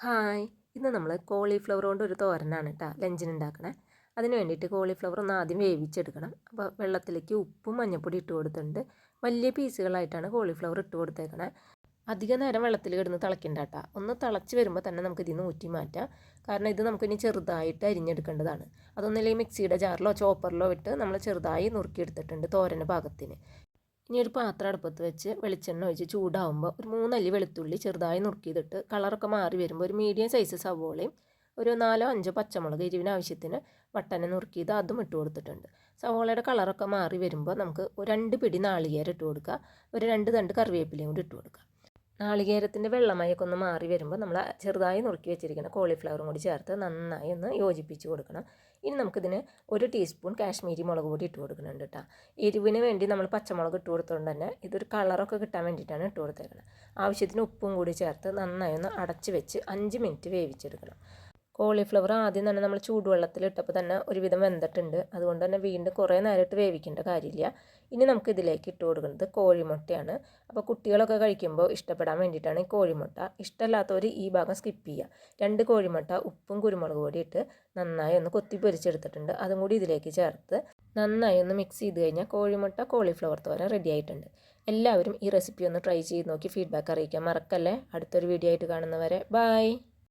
Hi, ഇന്ന് നമ്മൾ cauliflower കൊണ്ട് ഒരു തോരനാണ് കേട്ടോ ലഞ്ചിന് ഉണ്ടാക്കണേ. അതിന് വേണ്ടിയിട്ട് കോളിഫ്ലവർ ഒന്ന് ആദ്യം വേവിച്ചെടുക്കണം. അപ്പോൾ വെള്ളത്തിലേക്ക് ഉപ്പും മഞ്ഞൾപ്പൊടി ഇട്ട് കൊടുത്തിട്ടുണ്ട്. വലിയ പീസുകളായിട്ടാണ് കോളിഫ്ലവർ ഇട്ട് കൊടുത്തേക്കണേ. അധിക നേരം വെള്ളത്തിൽ കിടന്ന് തിളയ്ക്കണ്ട കേട്ടോ. ഒന്ന് തിളച്ച് വരുമ്പോൾ തന്നെ നമുക്ക് ഇതിൽ നിന്ന് ഊറ്റി മാറ്റാം. കാരണം ഇത് നമുക്കിനി ചെറുതായിട്ട് അരിഞ്ഞെടുക്കേണ്ടതാണ്. അതൊന്നില്ലെങ്കിൽ മിക്സിയുടെ ജാറിലോ ചോപ്പറിലോ ഇട്ട് നമ്മൾ ചെറുതായി നുറുക്കിയെടുത്തിട്ടുണ്ട് തോരന് പാകത്തിന്. ഇനി ഒരു പാത്രം അടുപ്പത്ത് വെച്ച് വെളിച്ചെണ്ണ ഒഴിച്ച് ചൂടാവുമ്പോൾ ഒരു 3 അല്ലി വെളുത്തുള്ളി ചെറുതായി നുറുക്കിയതിട്ട് കളറൊക്കെ മാറി വരുമ്പോൾ ഒരു മീഡിയം സൈസ് സവോളയും ഒരു 4-5 പച്ചമുളക് എരിവിന് ആവശ്യത്തിന് വട്ടനെ നുറുക്കിയത് അതും ഇട്ട് കൊടുത്തിട്ടുണ്ട്. സവോളയുടെ കളറൊക്കെ മാറി വരുമ്പോൾ നമുക്ക് 2 പിടി നാളികേരം ഇട്ട് കൊടുക്കുക. ഒരു 2 തണ്ട് കറിവേപ്പിലയും കൂടി ഇട്ട് കൊടുക്കുക. നാളികേരത്തിൻ്റെ വെള്ളമയൊക്കെ ഒന്ന് മാറി വരുമ്പോൾ നമ്മൾ ചെറുതായി നുറുക്കി വെച്ചിരിക്കുന്ന കോളിഫ്ലവറും കൂടി ചേർത്ത് നന്നായി ഒന്ന് യോജിപ്പിച്ച് കൊടുക്കണം. ഇനി നമുക്കിതിന് 1 ടീസ്പൂൺ കാശ്മീരി മുളക് പൊടി ഇട്ട് കൊടുക്കുന്നുണ്ട് കേട്ടോ. എരിവിന് വേണ്ടി നമ്മൾ പച്ചമുളക് ഇട്ട് കൊടുത്തുകൊണ്ട് തന്നെ ഇതൊരു കളറൊക്കെ കിട്ടാൻ വേണ്ടിയിട്ടാണ് ഇട്ട് കൊടുത്തേക്കുന്നത്. ആവശ്യത്തിന് ഉപ്പും കൂടി ചേർത്ത് നന്നായി ഒന്ന് അടച്ച് വെച്ച് 5 മിനിറ്റ് വേവിച്ചെടുക്കണം. കോളിഫ്ലവർ ആദ്യം തന്നെ നമ്മൾ ചൂടുവെള്ളത്തിലിട്ടപ്പോൾ തന്നെ ഒരുവിധം വെന്തിട്ടുണ്ട്. അതുകൊണ്ട് തന്നെ വീണ്ടും കുറേ നേരമായിട്ട് വേവിക്കേണ്ട കാര്യമില്ല. ഇനി നമുക്ക് ഇതിലേക്ക് ഇട്ട് കൊടുക്കുന്നത് കോഴിമുട്ടയാണ്. അപ്പോൾ കുട്ടികളൊക്കെ കഴിക്കുമ്പോൾ ഇഷ്ടപ്പെടാൻ വേണ്ടിയിട്ടാണ് ഈ കോഴിമുട്ട. ഇഷ്ടമല്ലാത്തവർ ഈ ഭാഗം സ്കിപ്പ് ചെയ്യുക. 2 കോഴിമുട്ട ഉപ്പും കുരുമുളക് പൊടി ഇട്ട് നന്നായി ഒന്ന് കൊത്തി പൊരിച്ചെടുത്തിട്ടുണ്ട്. അതും കൂടി ഇതിലേക്ക് ചേർത്ത് നന്നായി ഒന്ന് മിക്സ് ചെയ്ത് കഴിഞ്ഞാൽ കോഴിമുട്ട കോളിഫ്ലവർ തോരൻ റെഡി ആയിട്ടുണ്ട്. എല്ലാവരും ഈ റെസിപ്പി ഒന്ന് ട്രൈ ചെയ്ത് നോക്കി ഫീഡ്ബാക്ക് അറിയിക്കാൻ മറക്കല്ലേ. അടുത്തൊരു വീഡിയോ ആയിട്ട് കാണുന്നവരെ ബൈ.